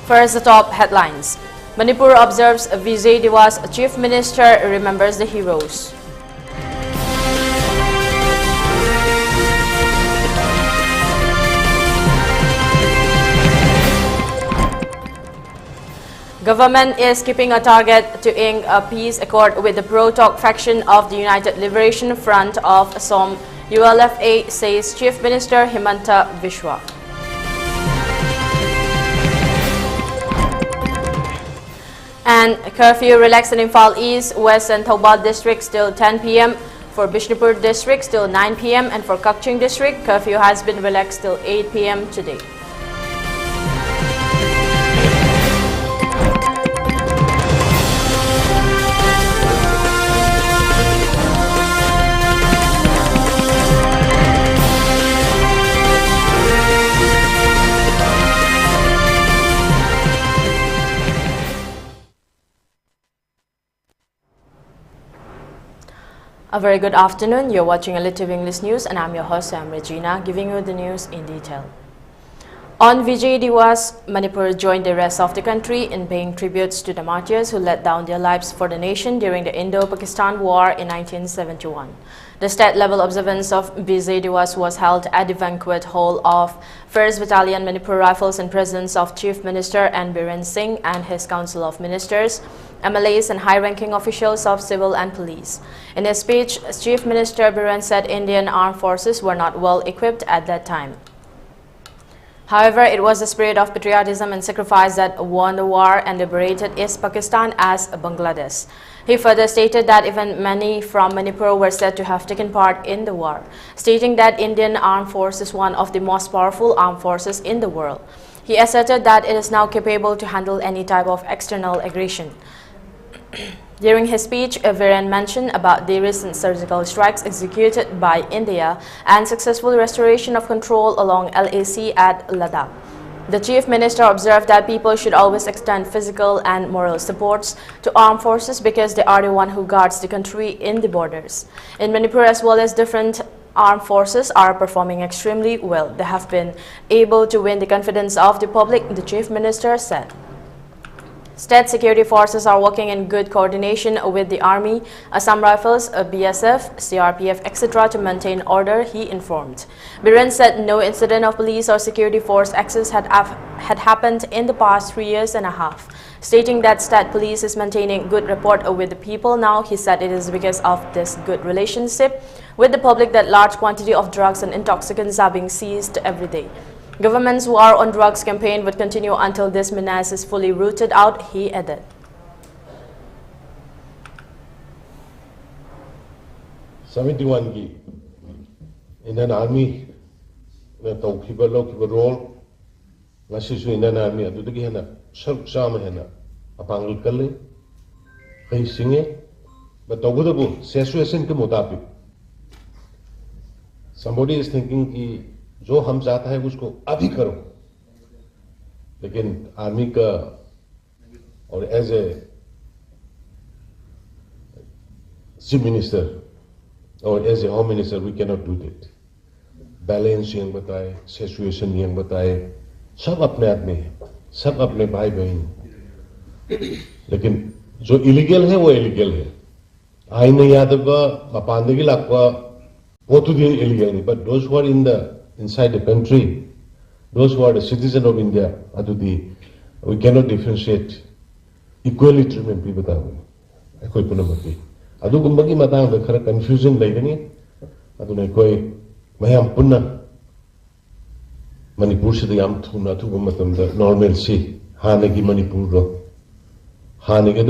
First, the top headlines. Manipur observes Vijay Diwas, Chief Minister remembers the heroes. Government is keeping a target to ink a peace accord with the pro-talk faction of the United Liberation Front of Assam, ULFA, says Chief Minister Himanta Biswa. And curfew relaxed in Imphal East, West and Thoubal districts till 10 p.m. For Bishnupur district till 9 p.m. and for Kakching district, curfew has been relaxed till 8 p.m. today. A very good afternoon. You're watching ELITETV English News and I'm your host, Soyam Ragina, giving you the news in detail. On Vijay Diwas, Manipur joined the rest of the country in paying tributes to the martyrs who laid down their lives for the nation during the Indo-Pakistan War in 1971. The state-level observance of Vijay Diwas was held at the banquet hall of 1st Battalion Manipur Rifles in presence of Chief Minister N. Biren Singh and his Council of Ministers, MLAs and high-ranking officials of civil and police. In his speech, Chief Minister Biren said Indian armed forces were not well equipped at that time. However, it was the spirit of patriotism and sacrifice that won the war and liberated East Pakistan as Bangladesh. He further stated that even many from Manipur were said to have taken part in the war, stating that Indian armed force is one of the most powerful armed forces in the world. He asserted that it is now capable to handle any type of external aggression. During his speech, Biren mentioned about the recent surgical strikes executed by India and successful restoration of control along LAC at Ladakh. The Chief Minister observed that people should always extend physical and moral supports to armed forces because they are the one who guards the country in the borders. In Manipur as well as different armed forces are performing extremely well. They have been able to win the confidence of the public, the Chief Minister said. State security forces are working in good coordination with the Army, Assam Rifles, BSF, CRPF, etc. to maintain order, he informed. Biren said no incident of police or security force access had happened in the past 3 years and a half. Stating that state police is maintaining good rapport with the people now, he said it is because of this good relationship with the public that large quantity of drugs and intoxicants are being seized every day. Government's war on drugs campaign would continue until this menace is fully rooted out, he added. Indian Army role, Indian Army but somebody is thinking जो हम चाहता है उसको अभी करो, लेकिन army का और एज ए चीफ मिनिस्टर और as a home minister we can not do that. Balance यंग बताए, सिचुएशन यंग बताए, सब अपने आदमी है, सब अपने भाई बहन, लेकिन जो इलीगल है वो इलीगल है. आईन यादव का मपानदगी लापा वो तो illegal, but those who are inside the country, those who are the citizens of India, we cannot differentiate, equally treatment people that way. Adugumbagi matang the correct confusion like Mayam Punna Manipur City Yam Tuna to the normalcy, Hanegi Manipur. Hanegi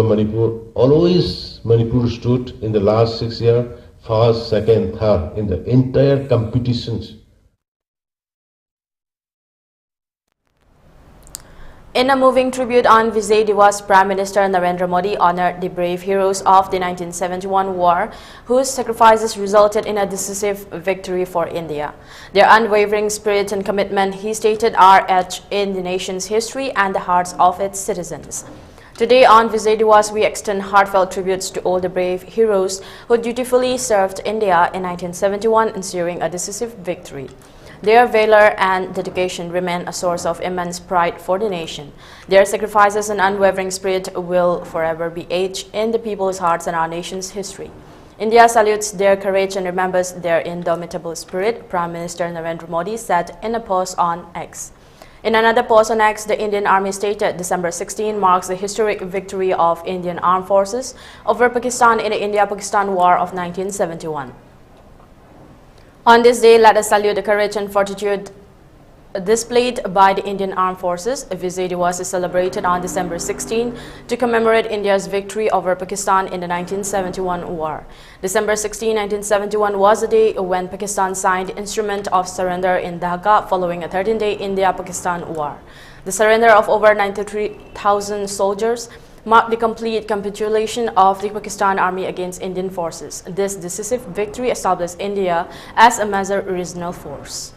Manipur, always Manipur stood in the last 6 years, first, second, third in the entire competitions. In a moving tribute on Vijay Diwas, Prime Minister Narendra Modi honored the brave heroes of the 1971 war, whose sacrifices resulted in a decisive victory for India. Their unwavering spirit and commitment, he stated, are etched in the nation's history and the hearts of its citizens. Today on Vijay Diwas, we extend heartfelt tributes to all the brave heroes who dutifully served India in 1971, ensuring a decisive victory. Their valor and dedication remain a source of immense pride for the nation. Their sacrifices and unwavering spirit will forever be etched in the people's hearts and our nation's history. India salutes their courage and remembers their indomitable spirit, Prime Minister Narendra Modi said in a post on X. In another post on X, the Indian Army stated December 16 marks the historic victory of Indian Armed Forces over Pakistan in the India-Pakistan War of 1971. On this day, let us salute the courage and fortitude displayed by the Indian Armed Forces. Vijay Diwas is celebrated on December 16 to commemorate India's victory over Pakistan in the 1971 war. December 16, 1971 was the day when Pakistan signed Instrument of Surrender in Dhaka following a 13-day India-Pakistan war. The surrender of over 93,000 soldiers marked the complete capitulation of the Pakistan Army against Indian forces. This decisive victory established India as a major regional force.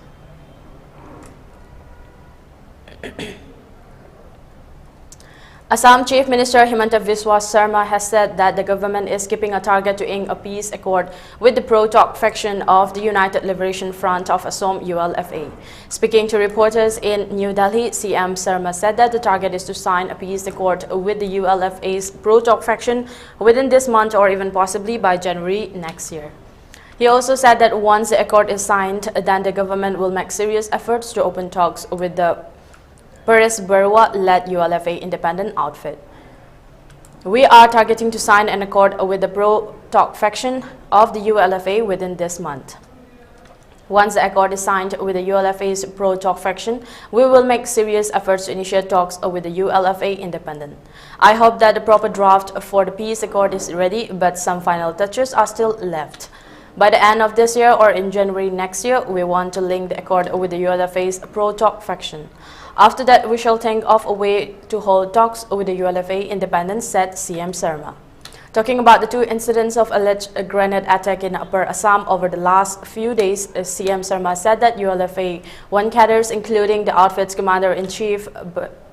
Assam Chief Minister Himanta Biswa Sarma has said that the government is keeping a target to ink a peace accord with the pro-talk faction of the United Liberation Front of Assam ULFA. Speaking to reporters in New Delhi, CM Sarma said that the target is to sign a peace accord with the ULFA's pro-talk faction within this month or even possibly by January next year. He also said that once the accord is signed, then the government will make serious efforts to open talks with the Paris Barua-led ULFA independent outfit. We are targeting to sign an accord with the pro-talk faction of the ULFA within this month. Once the accord is signed with the ULFA's pro-talk faction, we will make serious efforts to initiate talks with the ULFA independent. I hope that the proper draft for the peace accord is ready, but some final touches are still left. By the end of this year or in January next year, we want to link the accord with the ULFA's pro-talk faction. After that, we shall think of a way to hold talks with the ULFA independents, said CM Sarma. Talking about the two incidents of alleged grenade attack in Upper Assam over the last few days, CM Sarma said that ULFA 1 cadres, including the outfit's commander-in-chief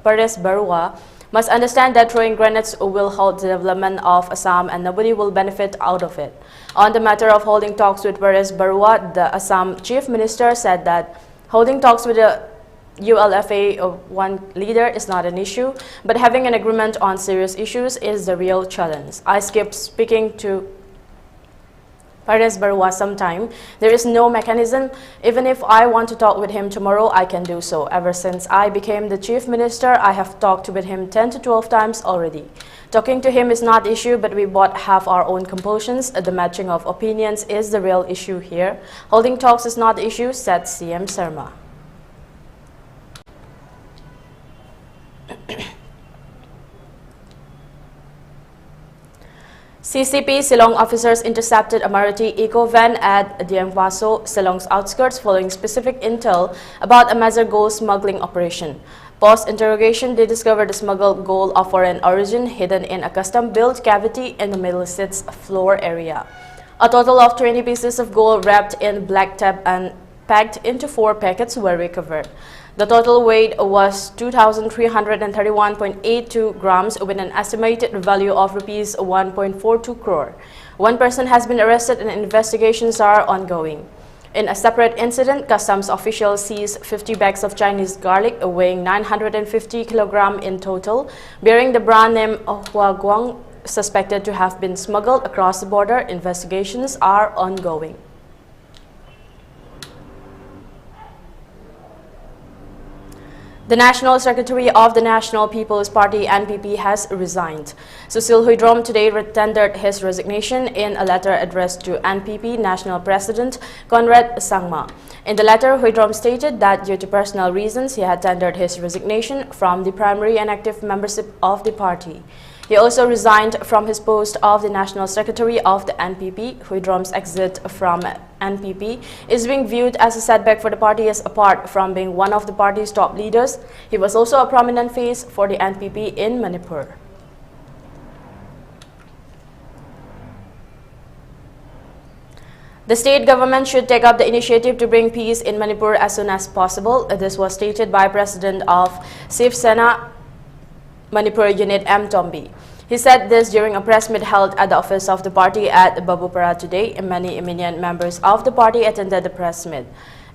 Paris Barua, must understand that throwing grenades will halt the development of Assam and nobody will benefit out of it. On the matter of holding talks with Paris Barua, the Assam Chief Minister said that holding talks with the ULFA 1 leader is not an issue, but having an agreement on serious issues is the real challenge. I skipped speaking to Paris Barua sometime. There is no mechanism. Even if I want to talk with him tomorrow, I can do so. Ever since I became the Chief Minister, I have talked with him 10 to 12 times already. Talking to him is not the issue, but we both have our own compulsions. The matching of opinions is the real issue here. Holding talks is not the issue, said CM Sarma. CCP Silong officers intercepted a Maruti eco-van at Diangwaso, Silong's outskirts, following specific intel about a major gold smuggling operation. Post-interrogation, they discovered the smuggled gold of foreign origin hidden in a custom-built cavity in the middle seat's floor area. A total of 20 pieces of gold wrapped in black tape and packed into 4 packets were recovered. The total weight was 2,331.82 grams with an estimated value of Rs 1.42 crore. One person has been arrested and investigations are ongoing. In a separate incident, customs officials seized 50 bags of Chinese garlic weighing 950 kilograms in total, bearing the brand name Huaguang, suspected to have been smuggled across the border. Investigations are ongoing. The National Secretary of the National People's Party (NPP) has resigned. Susil Huidrom today tendered his resignation in a letter addressed to NPP National President Conrad Sangma. In the letter, Huidrom stated that due to personal reasons, he had tendered his resignation from the primary and active membership of the party. He also resigned from his post of the National Secretary of the NPP. Huidrom's exit from NPP is being viewed as a setback for the party, as apart from being one of the party's top leaders, he was also a prominent face for the NPP in Manipur. The state government should take up the initiative to bring peace in Manipur as soon as possible. This was stated by President of Shiv Sena Manipur Unit M. Tombi. He said this during a press meet held at the office of the party at Babupara today. Many eminent members of the party attended the press meet.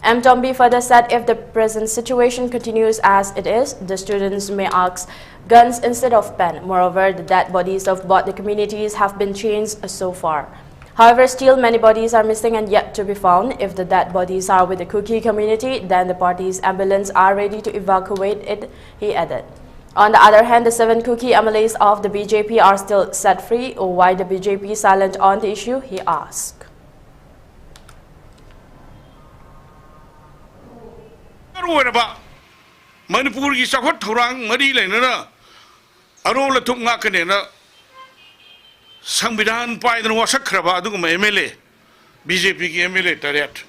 M. Tombi further said if the present situation continues as it is, the students may ask guns instead of pen. Moreover, the dead bodies of both the communities have been changed so far. However, still many bodies are missing and yet to be found. If the dead bodies are with the Kuki community, then the party's ambulance are ready to evacuate it, he added. On the other hand, the 7 Kuki MLAs of the BJP are still set free. Why the BJP is silent on the issue, he asked. Manipur ki sakot thorang mari lena arola thunga kanena Sambidan pai dan wasakraba aduguma MLA BJP ki MLA taret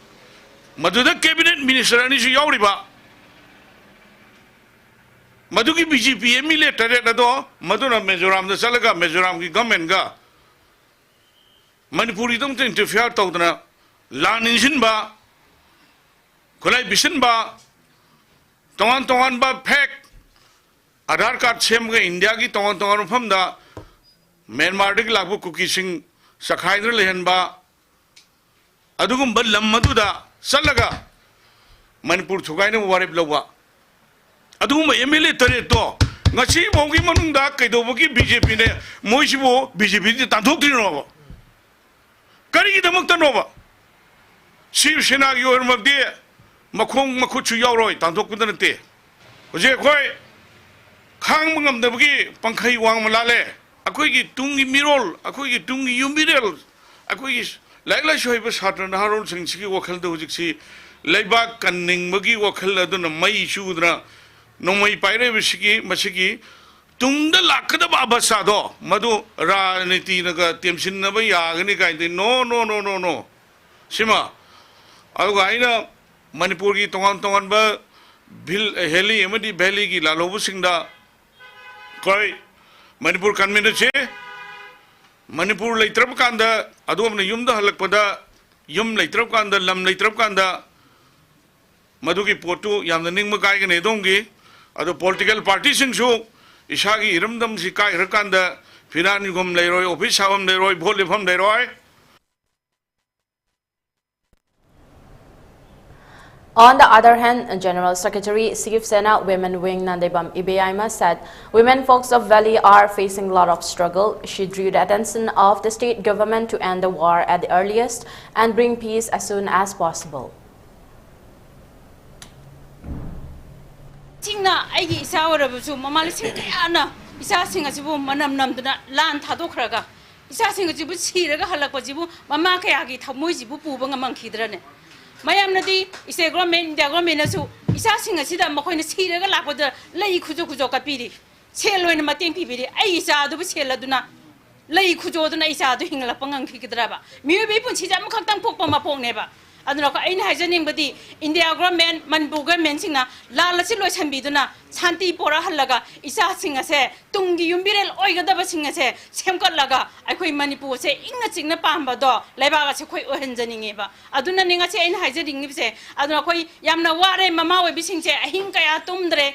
maduda cabinet minister ani su yauriba maduki BJP MLA taret ado maduna Mizoram da salaga Mizoram ki government ga Manipuri dong interfere tawdana laninsin ba kulai bisin ba tongan ba fake Aadhaar card sem ga India ki tongan pham da Myanmar dik labu kuki sing sakhaidra lehen ba adugum ba lam maduda salaga Manipur thugai na warip lawa adugum MLA tare to ngasi bogi manung da kaido bogi BJP ne moisibo BJP ti tanthok tri no kari ki damak ta no ba Shiv Sena gi or magde makhong makhuchu yauroi tanthok ku na te oje khoi khang mangam da bogi pangkhai wang malale akoi ki tungi mirol akoi ki tungi yumirel akoi ki laila shoiba satra na harol sing chi wakhal da hujik si laiba kanning magi wakhal aduna mai shudra no mai paire bisiki masiki tungda lakada baba sado madu raniti naga temsin na ba yagani kainte no sima aduga aina Manipur ki tongan ba bil heli emadi valley ki lalobu singda koi Manipur kanmena che Manipur leitrap kanda adum na yum da halak pada yum leitrap kanda lam leitrap kanda madu ki potu yam ning ma kai ne dongi ado political party sing su isagi iramdam si kai rakanda finan gom leiroi office sawam leiroi bhol lefam leiroi. On the other hand, General Secretary Siv Sena Women Wing Nandebam Ibeaima said women folks of Valley are facing a lot of struggle. She drew the attention of the state government to end the war at the earliest and bring peace as soon as possible. Tingna aigi isa warabusu mamali singana isa singajibu manam namduna lan thadokraga isa singajibu chiraga halakpajibu mama kayagi thamoijibu pubanga mangkhidrane mayam nadi ise government India government asu isa singasida makhoi na chiraga lakpada lei khujo ka piri cheloi na mateng pibiri ai isa adu cheladuna lei khujo duna isa adu hingla pangang khidraba mibi punchi jam khaktang pokpa ma pongneba aduna ko aina hajaning badi India government Manipur government singna lalachi loi sambiduna shanti pora halaga isa singa se tungi yumbirel oigadaba singa se semkalaga akhoi Manipur se ingna chingna pamba do laiba ga se khoi ohenjaningeba aduna ninga se aina hajaning se aduna khoi yamna ware mama we bising se ahing kaya tumdre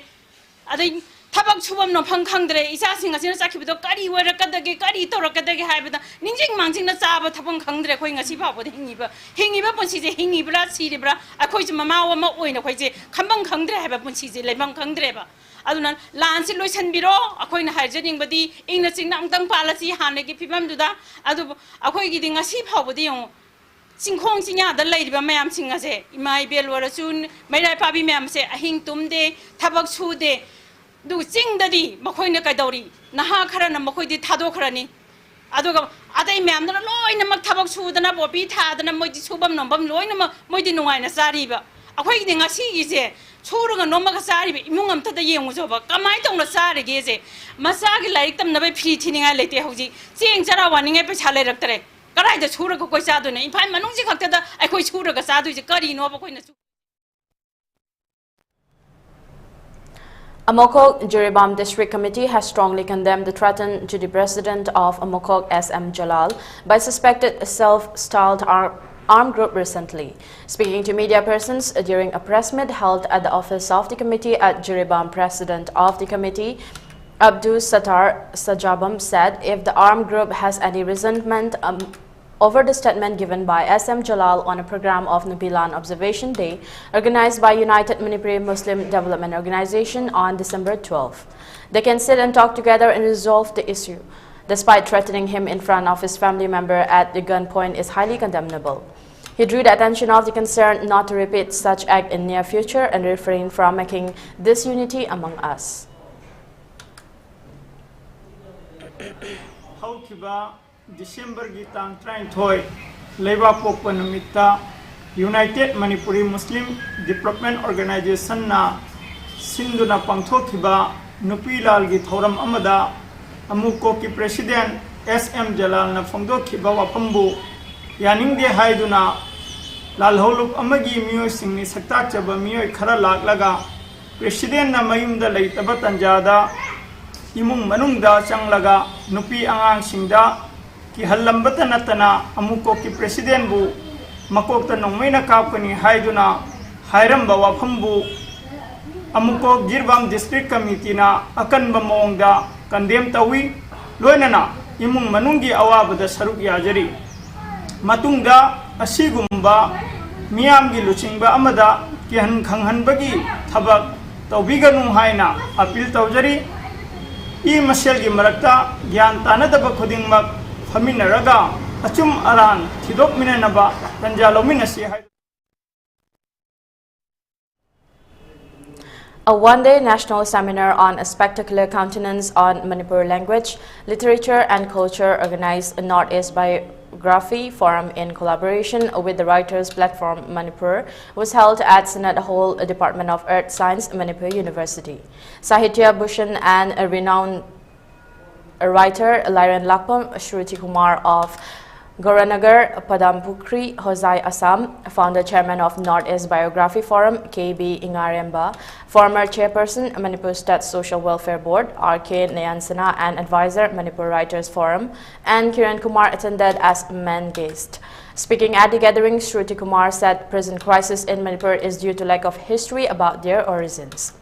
adai tabak chubam no phangkhangdre isa singa sina sakhibido kari warakadage kari torakadage haibada ningjing mangjing na chaba thabang khangdre khoi ngasi babo hingiba ponsi je hingibra siribra akhoi je mama wa ma oina khoi je khambang khangdre haiba ponsi je leibang khangdre ba aduna lansi loisan biro akhoi na hajaning badi ingna chingna angtang palasi hanegi phibam duda adu akhoi gi ngasi babo de yong singkhong sinya da leiba mayam singa se imai belwara chun mairai pabi mayam se ahing tumde thabak chude du jingdadi makhoi na kaidori naha khara na makhoi di thado kharani aduga adai myam na loina mak thabak chudana bobi thadana moi di subam nombam loina moi di nungai na sariba akhoi gi ngasi gi je choruga nomma ga sariba imung am tada yengu joba kamai tong na sari ge je masa gi laik tam na bai phri thininga lete hoji cheng chara waningai pe chale raktare karai da choruga koi sa du na imphai manung ji khakta da ai khoi choruga sa du je kari no ba khoi na Amokok Jiribam District Committee has strongly condemned the threat to the president of Amokok S.M. Jalal by suspected self-styled armed group recently. Speaking to media persons during a press meet held at the office of the committee at Jiribam, president of the committee, Abdul Sattar Sajabam said if the armed group has any resentment over the statement given by SM Jalal on a program of Nupilan Observation Day organized by United Manipuri Muslim Development Organization on December 12. They can sit and talk together and resolve the issue, despite threatening him in front of his family member at the gunpoint is highly condemnable. He drew the attention of the concerned not to repeat such act in near future and refrain from making disunity among us. December Gitang Train Toy, Leva Popanamita, United Manipuri Muslim Development Organization na Sinduna Pangthokiba, Nupilal Githoram Amada, Amuko ki President SM Jalal na Fongdokiba Wapambu, Yaning de Haiduna, Lalholuk Amagi Mio Singni Sakachaba Mio Karalak Laga, President na Mayum da Laitabatanjada, Imung Manungda Changlaga, Nupi Angang Singda, ki halambata natana amuko ki president bu makokta nongmaina kapkani haiduna hairamba wafambu amuko girbam district committee na akan bamongda kandem tawi loinana imung manunggi awabada saruk yajari matungda asigumba miyamgi luchingba amada ki han khanghanbagi thabak tawbiganu haina appeal tawjari I maselgi marakta gyan tanadaba khudingmak Faminaraga, Achum Aran, Tidok Minanaba, Tanjalo Minasi. A one-day national seminar on a spectacular countenance on Manipur language, literature and culture organized a Northeast Biography Forum in collaboration with the Writers Platform Manipur was held at Senate Hall, Department of Earth Science, Manipur University. Sahitya Bhushan and a renowned writer Lyran Lakpam Shruti Kumar of Goranagar, Padampukri, Hosai, Assam, founder chairman of Northeast Biography Forum, KB Ingaremba, former chairperson, Manipur State Social Welfare Board, RK Nayansana, and advisor, Manipur Writers Forum, and Kiran Kumar attended as main guest. Speaking at the gathering, Shruti Kumar said present crisis in Manipur is due to lack of history about their origins.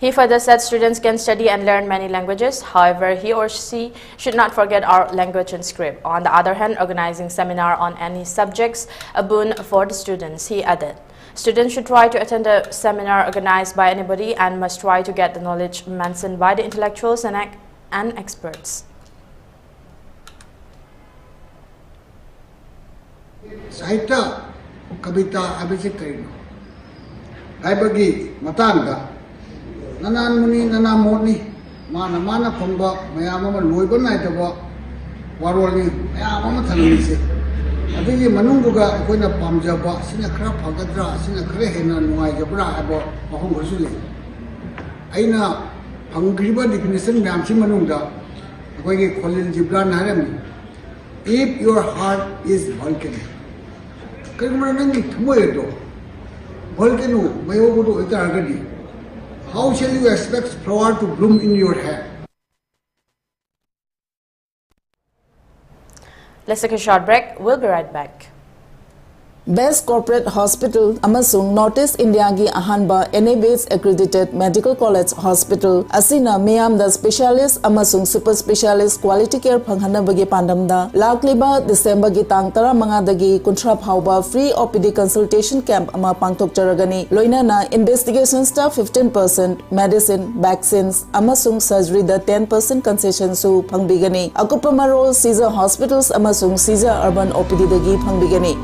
He further said students can study and learn many languages, however, he or she should not forget our language and script. On the other hand, organizing seminar on any subjects a boon for the students, he added. Students should try to attend a seminar organized by anybody and must try to get the knowledge mentioned by the intellectuals and experts. Sahitya Kavita Abhisikkarino Aibagi Matanga Nanan Muni Nana Moni Mana Kumba Mayama Luibana Waroli Mayama Tanisi. I think Manunga Kuna Pamjaba, Sinakra Pagadra, Sinakrehena, Nuajabra about Mahongosuli. Aina Pangriba definition Namsi Manunga, going Colin Gibran Harem. If your heart is volcanic, Kamarangi Tumoedo, Volcano, Mayogo Itaragadi. How shall you expect flower to bloom in your hair? Let's take a short break. We'll be right back. Best Corporate Hospital amasung Northeast India gi ahanba NABS accredited Medical College Hospital asina miyam da specialist amasung super specialist quality care phanghanabagi pandamda lakliba December gi tang 15 dagi kunthra phauba free OPD consultation camp ama pangthok charagani loinana investigation staff 15%, medicine, vaccines amasung surgery da 10% concession su phangbigani akupa marol Caesar Hospitals amasung Caesar Urban OPD dagi phangbigani.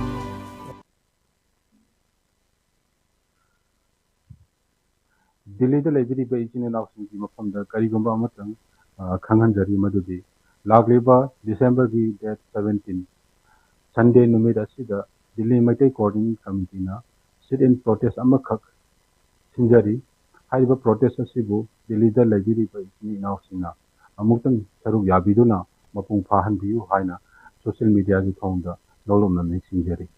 Delhi the library by each and out from the Karigumba Matang, Kanganjari Madudi, Lagleba, December date 17. Sunday Numida Sida, Delhi Mate Coordinating Committee na, sit in protest Amakak, Sinjari, Haiba protest Sibu, Delhi the library by each now Sina, Amutan Saru Yabiduna, Mapung Pahan Biu Haina, social media found the Lolum Sinjari.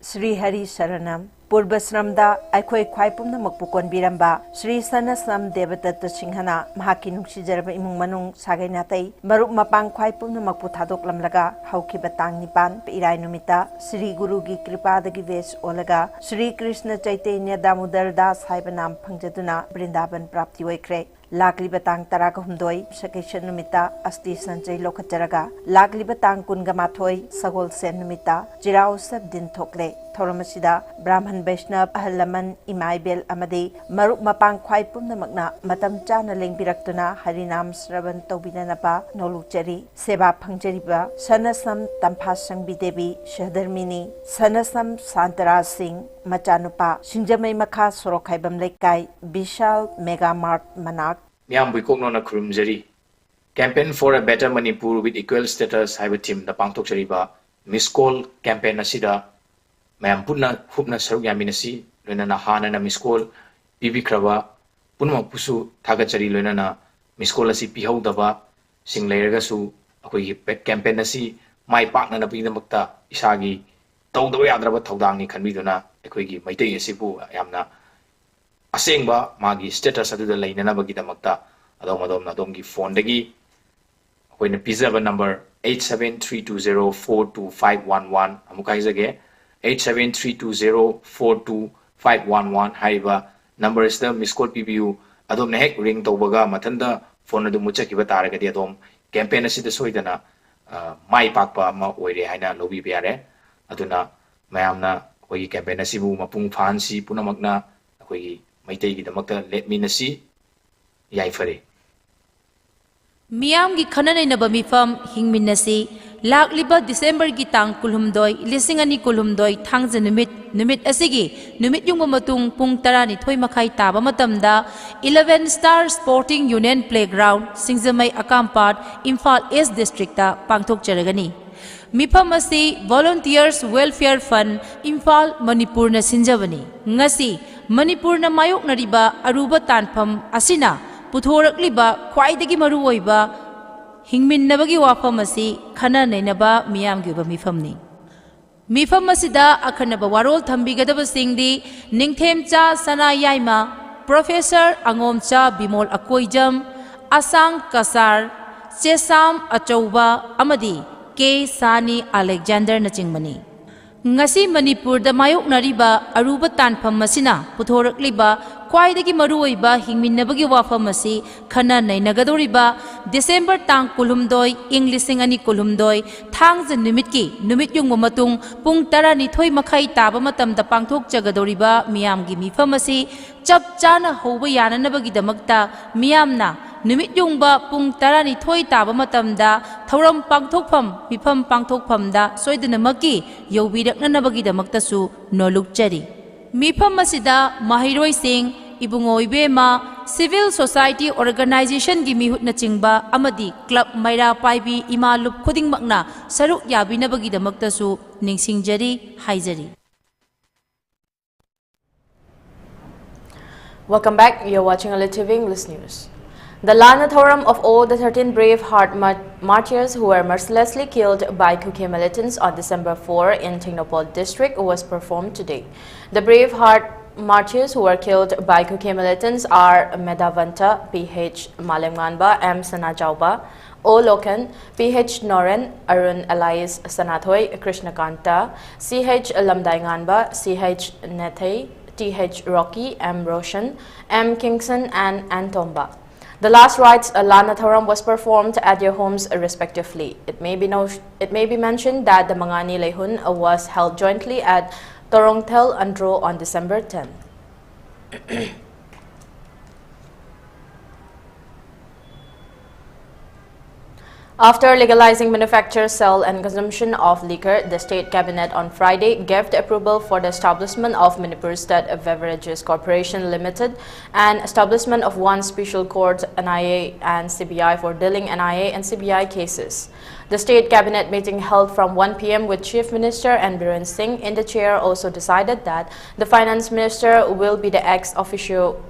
Sri Hari Saranam, Purbasramda Aikoi Kwaipum Makpukon Biramba, Sri Sanasam Devata Singhana, Mahaki Nuksijaraba Imung Manung Saganatay, Maruk Mapang Kwaipum Makputadok Lamlaga, Hauki Batang Nipan, Irai Numita, Sri Gurugi Kripada Gives Olaga, Sri Krishna Chaitanya Damodar Das Haibanam Pangjaduna, Brindaban Prapti Wakre. Lakli batang taraga humdoi, Sakishan Numita, Asti Sanjay Lokataraga, Lakli batang Kungamatoi, Sagol Sen Numita, Jirao Sab Din Tokle, Toramasida, Brahman Vaishnav, Ahalaman, Imaibel Amadi, Maruk Mapang Kwaipum Namagna, Matam Chana Ling Biraktuna, Harinam Sravan Tobinanapa, Noluchari, Seba Pangjariba, Sanasam Tampasang Bidevi, Shadarmini, Sanasam Santara Singh, Machanupa, Shinjamay Maka Sorokaibam Lekai, Bishal Mega Mart Manak. Miam Bukoknona Kurumjari. Campaign for a Better Manipur with Equal Status Haiba Team, the Pangtok Chariba, Miss Call Campaign Asida, Miam Puna Hupna Saruk Yaminasi, Lunana Hana na Miss Call, Bibi Krava, Punma Pusu, Tagachari Lunana, Miss Call Asi Pihau Dava, Sing Leragasu, Akui Pet Campaign Asi, my partner Nabina Mukta, Isagi, Tau the way Adraba Taudangi Kanviduna, Equigi, Maite Sibu, Yamna. Asengba magi status adu da lainana bagi damakta adom na domgi phone dagi akoina pizaba number 8732042511 amuka hizage 8732042511 haiba number is the miss call pbu adom na hek ring tawbaga mathanda phone adu muchakiba taragadi adom campaign asida soidana mai pakpa ma oire haina lobi biare aduna mayamna koi campaign asibu mapung phansi punamakna koi let me see Yaifare. Miam gi Kanana Nabamifam, Hingminasi, Lak Liba December Gitang Kulumdoi, Lissingani Kulumdoi, Tangs and Numit Asigi, Numit Yungamatung, Pungtarani, Toimakai Taba Matamda, 11 Star Sporting Union Playground, Singzamay Akampad, Imphal East District, Pangtok Jaragani. Mipamasi Volunteers Welfare Fund, Imphal, Manipur na Sinjavani, Ngasi, Manipur na mayok na riba aruba tanpam asina puthorak liba khwaidagi maru oiba hingmin nabagi wafam asi khana nainaba miyam gi ba mifamni mifam asida akhanaba warol thambigadaba singdi ningthemcha sana yaima Professor Angomcha Bimol Akoijam Asang Kasar Chesam Achauba Amadi K Sani Alexander na chingmani Ngasi Manipur da mayok nariba aruba tanpam masina puthorak liba khwaidagi maruoiba hingminnabagi wafam asi khana nainagadoriba December tang kulumdoi Englishing ani kulumdoi thangja numit yung matung pung 12 makhai taba matamda pangthok jagadoriba miyamgi mifam asi chap chana hoba yananabagi damakta miyamna Numit yung ba pung 12 taba matamda thauram pangthokpham mifam pangthokphamda soidana maki yobirak na nabagi damaktasu nolukchari mifam masida mahiroi sing ibungoi bema civil society organization gi mihut na chingba amadi club maira paibi imalup khoding makna saruk yabi nabagi damaktasu ningsingjari haijari. Welcome back. You're watching ELITETV English News. The Lanathoram of all the 13 brave heart martyrs who were mercilessly killed by Kuki militants on December 4 in Tingnopol district was performed today. The brave heart martyrs who were killed by Kuki militants are Medavanta, PH Malemganba, M. Sanajauba, O. Lokan, PH Noren, Arun Elias Sanathoy, Krishnakanta, CH Lamdainganba, CH Nethay, TH Rocky, M. Roshan, M. Kingston, and Antomba. The last rites Lanathoram was performed at their homes respectively. It may be mentioned that the Mangani Lehun was held jointly at Torongtel Andro on December 10. After legalizing manufacture, sale and consumption of liquor, the State Cabinet on Friday gave the approval for the establishment of Manipur State Beverages Corporation Limited and establishment of one special court, NIA and CBI, for dealing NIA and CBI cases. The State Cabinet meeting held from 1 p.m. with Chief Minister and Biren Singh in the chair also decided that the Finance Minister will be the ex officio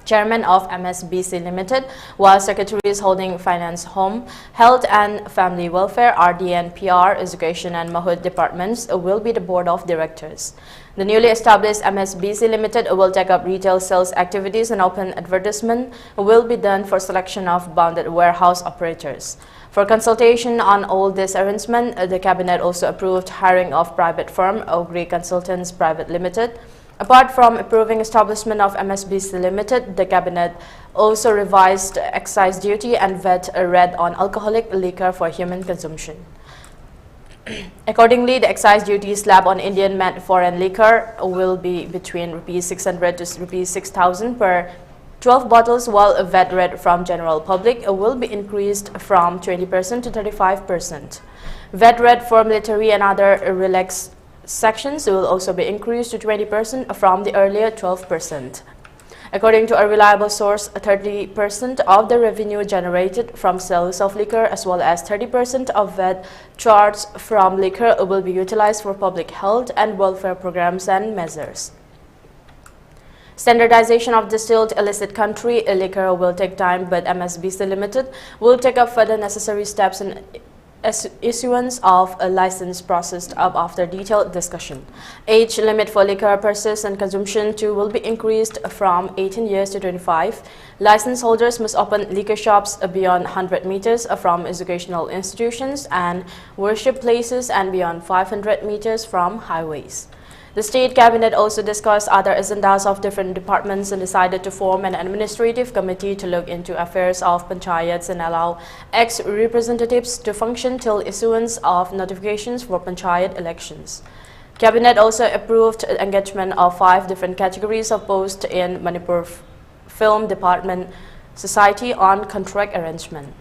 Chairman of MSBC Limited, while Secretaries holding Finance, Home, Health and Family Welfare, RDN, PR, Education and Mahud departments will be the Board of Directors. The newly established MSBC Limited will take up retail sales activities, and open advertisement will be done for selection of bounded warehouse operators. For consultation on all this arrangement, the Cabinet also approved hiring of private firm Ogre Consultants Private Limited. Apart from approving establishment of MSBC Limited, the Cabinet also revised excise duty and VAT rate on alcoholic liquor for human consumption. Accordingly, the excise duty slab on Indian-made foreign liquor will be between Rs 600 to Rs 6,000 per 12 bottles, while a VAT rate from general public will be increased from 20% to 35%. VAT rate for military and other relaxed sections will also be increased to 20% from the earlier 12%. According to a reliable source, 30% of the revenue generated from sales of liquor as well as 30% of VAT charged from liquor will be utilized for public health and welfare programs and measures. Standardization of distilled illicit country liquor will take time, but MSBC Limited will take up further necessary steps in issuance of a license processed up after detailed discussion. Age limit for liquor purchase and consumption too will be increased from 18 years to 25. License holders must open liquor shops beyond 100 meters from educational institutions and worship places and beyond 500 meters from highways. The State Cabinet also discussed other agendas of different departments and decided to form an administrative committee to look into affairs of panchayats and allow ex-representatives to function till issuance of notifications for panchayat elections. Cabinet also approved engagement of 5 different categories of posts in Manipur Film Department Society on contract arrangement.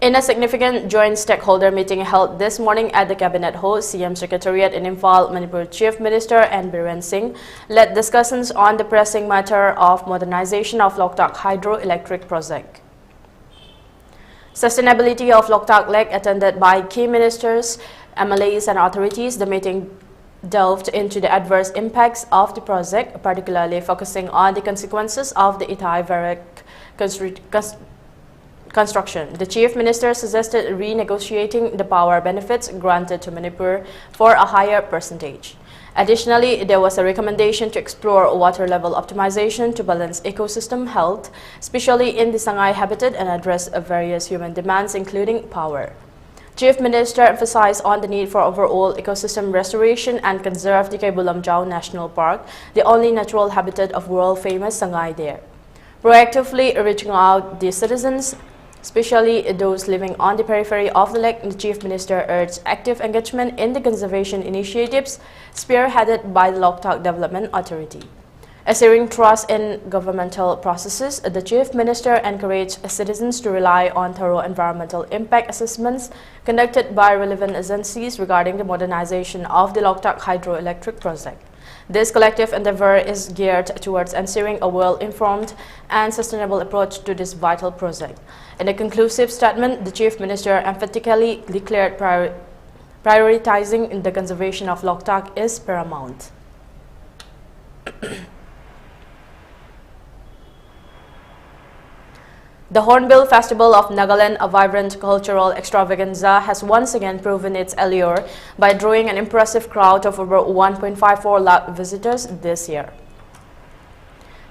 In a significant joint stakeholder meeting held this morning at the Cabinet Hall, CM Secretariat in Imphal, Manipur Chief Minister and Biren Singh led discussions on the pressing matter of modernization of Loktak hydroelectric project. Sustainability of Loktak Lake, attended by key ministers, MLAs and authorities. The meeting delved into the adverse impacts of the project, particularly focusing on the consequences of the Itai Varak construction. The Chief Minister suggested renegotiating the power benefits granted to Manipur for a higher percentage. Additionally, there was a recommendation to explore water level optimization to balance ecosystem health, especially in the Sangay habitat, and address various human demands, including power. Chief Minister emphasized on the need for overall ecosystem restoration and conserve the Kaibulamjao National Park, the only natural habitat of world-famous Sangay there. Proactively reaching out the citizens, especially those living on the periphery of the lake, the Chief Minister urged active engagement in the conservation initiatives spearheaded by the Loktak Development Authority. Assuring trust in governmental processes, the Chief Minister encouraged citizens to rely on thorough environmental impact assessments conducted by relevant agencies regarding the modernization of the Loktak hydroelectric project. This collective endeavor is geared towards ensuring a well-informed and sustainable approach to this vital project. In a conclusive statement, the Chief Minister emphatically declared prioritizing the conservation of Loktak is paramount. The Hornbill Festival of Nagaland, a vibrant cultural extravaganza, has once again proven its allure by drawing an impressive crowd of over 1.54 lakh visitors this year.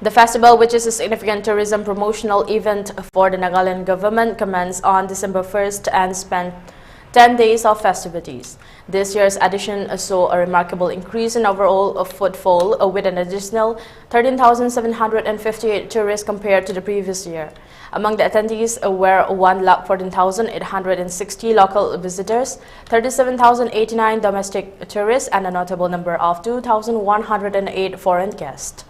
The festival, which is a significant tourism promotional event for the Nagaland government, commenced on December 1st and spent 10 days of festivities. This year's edition saw a remarkable increase in overall footfall, with an additional 13,758 tourists compared to the previous year. Among the attendees were 1,14,860 local visitors, 37,089 domestic tourists, and a notable number of 2,108 foreign guests.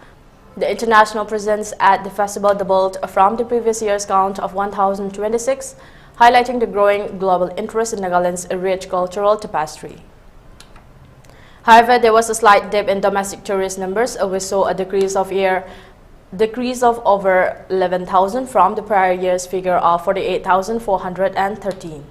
The international presence at the festival doubled from the previous year's count of 1,026, highlighting the growing global interest in Nagaland's rich cultural tapestry. However, there was a slight dip in domestic tourist numbers. We saw a decrease of over 11,000 from the prior year's figure of 48,413.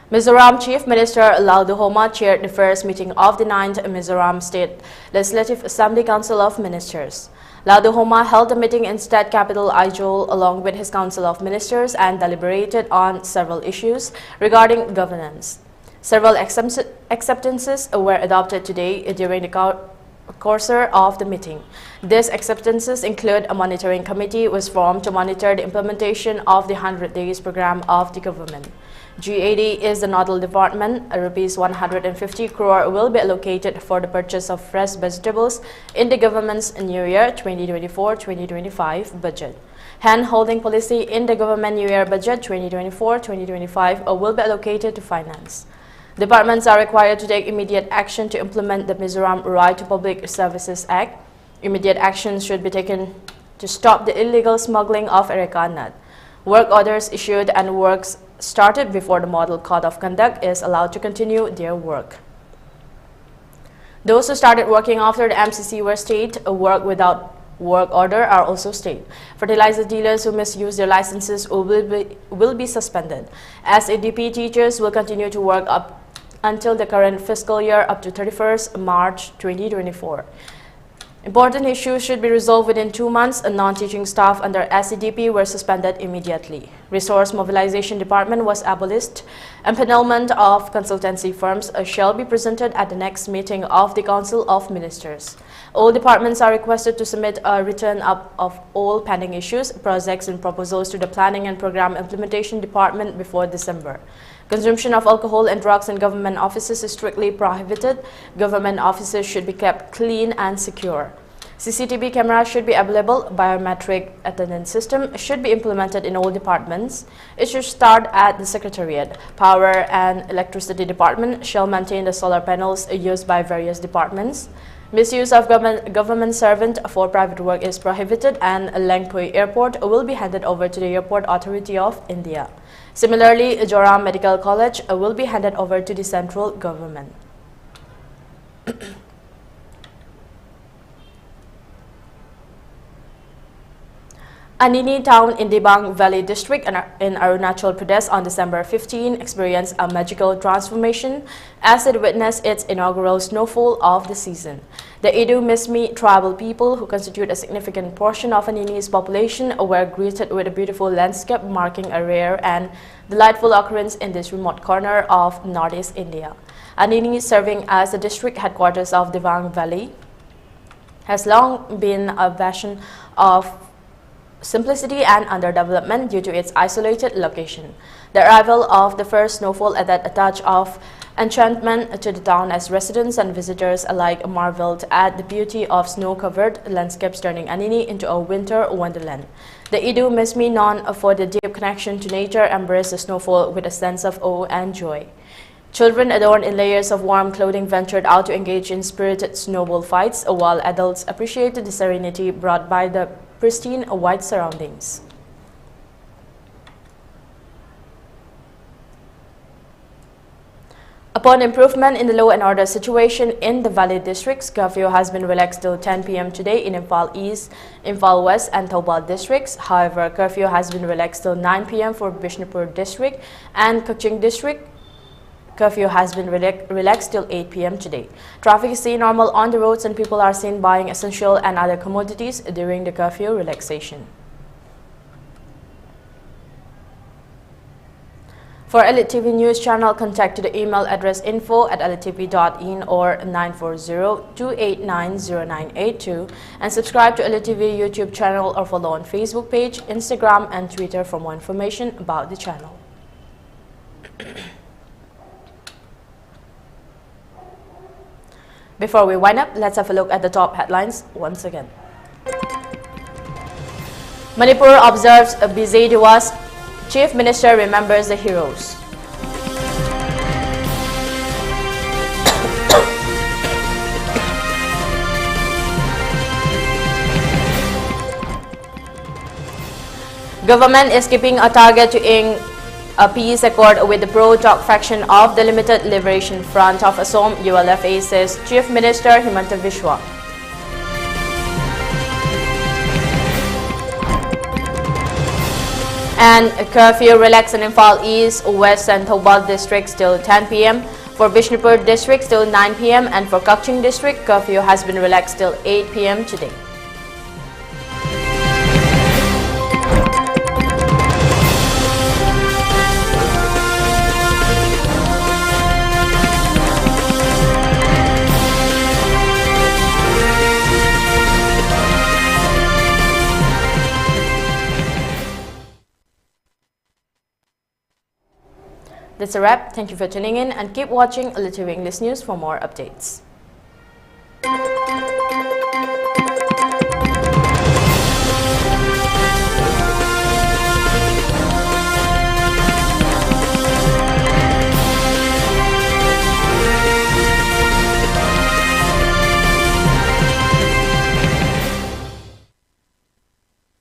Mizoram Chief Minister Laudhoma chaired the first meeting of the 9th Mizoram State Legislative Assembly Council of Ministers. Laudhoma held a meeting in state capital Aizawl along with his Council of Ministers and deliberated on several issues regarding governance. Several acceptances were adopted today during the course of the meeting. These acceptances include a monitoring committee was formed to monitor the implementation of the 100 Days program of the government. GAD is the nodal department. Rupees 150 crore will be allocated for the purchase of fresh vegetables in the government's New Year 2024-2025 budget. Hand-holding policy in the government New Year budget 2024-2025 will be allocated to finance. Departments are required to take immediate action to implement the Mizoram Right to Public Services Act. Immediate action should be taken to stop the illegal smuggling of areca nut. Work orders issued and works started before the Model Code of Conduct is allowed to continue their work. Those who started working after the MCC were state, work without work order are also state. Fertilizer dealers who misuse their licenses will be suspended. SADP teachers will continue to work up until the current fiscal year up to 31st March 2024. Important issues should be resolved within 2 months. Non-teaching staff under SCDP were suspended immediately. Resource Mobilization Department was abolished. Empanelment of consultancy firms shall be presented at the next meeting of the Council of Ministers. All departments are requested to submit a return up of all pending issues, projects and proposals to the Planning and Program Implementation Department before December. Consumption of alcohol and drugs in government offices is strictly prohibited. Government offices should be kept clean and secure. CCTV cameras should be available. Biometric attendance system should be implemented in all departments. It should start at the Secretariat. Power and Electricity Department shall maintain the solar panels used by various departments. Misuse of government servant for private work is prohibited, and Lengpui Airport will be handed over to the Airport Authority of India. Similarly, Joram Medical College will be handed over to the central government. Anini town in Dibang Valley district in Arunachal Pradesh on December 15 experienced a magical transformation as it witnessed its inaugural snowfall of the season. The Idu Mismi tribal people, who constitute a significant portion of Anini's population, were greeted with a beautiful landscape marking a rare and delightful occurrence in this remote corner of northeast India. Anini, serving as the district headquarters of Dibang Valley, has long been a bastion of simplicity and underdevelopment due to its isolated location. The arrival of the first snowfall added a touch of enchantment to the town as residents and visitors alike marveled at the beauty of snow-covered landscapes, turning Anini into a winter wonderland. The Idu Mismi, known for the deep connection to nature, embraced the snowfall with a sense of awe and joy. Children adorned in layers of warm clothing ventured out to engage in spirited snowball fights, while adults appreciated the serenity brought by the pristine white surroundings. Upon improvement in the law and order situation in the Valley districts, curfew has been relaxed till 10 p.m. today in Imphal East, Imphal West and Thoubal districts. However, curfew has been relaxed till 9 p.m. for Bishnupur district and Kaching district. Curfew has been relaxed till 8 p.m. today. Traffic is seen normal on the roads and people are seen buying essential and other commodities during the curfew relaxation. For ELITETV News Channel, contact to the email address info@elitetv.in or 940-289-0982 and subscribe to ELITETV YouTube channel or follow on Facebook page, Instagram and Twitter for more information about the channel. Before we wind up, let's have a look at the top headlines once again. Manipur observes a busy Diwas. Chief Minister remembers the heroes. Government is keeping a target to ink a peace accord with the pro-Chok faction of the Limited Liberation Front of Assam, ULFA, says Chief Minister Himanta Biswa. And curfew relaxed in Imphal East, West and Thoubal districts till 10 p.m. For Bishnupur district till 9 p.m. and for Kakching district, curfew has been relaxed till 8 p.m. today. That's a wrap. Thank you for tuning in and keep watching ELITETV English News for more updates.